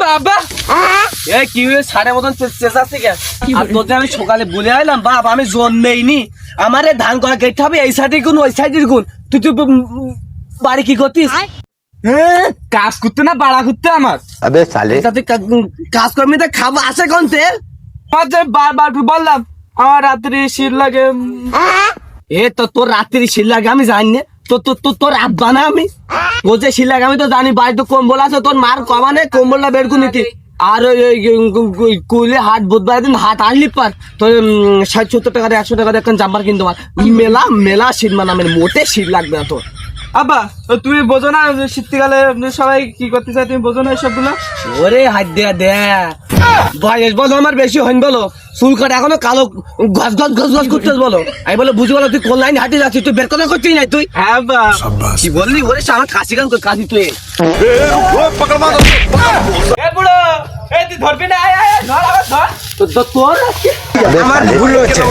বাবা এ কি সাড়ে মতন চেঁচাচ্ছে কে? আর তোদের আমি সকালে বলে আইলাম বাপ আমি জোর নেইনি, আমারে ধান করা কেটে হবে এই সাইডের গুণ ওই সাইডের গুণ। তুই তুই বাড়ি কি করতিস? কাজ করতে না বাড়া করতে আমার अबे साले তুই কাজ করবি তো খাবো আসে কোন তেল? বারবার বললাম আমার রাত্রি শীত লাগে। এ তো তোর রাত্রি শিল লাগে আমি জানি না, তোর আব্বা না আমি, ও যে শিল লাগে আমি তো জানি। বাড়িতে কম্বল আছে তোর মার কমানে কম্বলটা বের করে নিতি। আর ওই কুইলে হাট বুধবার দিন হাট আসলি পার তোর 60-70 টাকা 100 টাকা একটা জাম্পার কিনতে পার। মেলা মেলা শীত মানামের মোটে শীত লাগবে না তোর। আব্বা তুমি বোঝো না যে শীতকালে সবাই কি করতে চায়, তুমি বোঝো না এসব গুলো। ওরে হাত দেয়া দে বয়স বলো আমার বেশি হইন বলো, চুল কাটা এখনো কালো গজ গজ গজ গজ করতে বলো। আমি বলে বুঝি বলো তুই কোন লাইন হাঁটে যাচ্ছিস, তুই বের কথা করছিস না তুই? হ্যাঁ বা কি বললি? ওরে আমার কাশি গান কাশি তুই এ বুড়ো এই তুই ধরবি না, আয় আয় ধর আবার ধর। তোর अबे আমার साले ভুল হচ্ছে।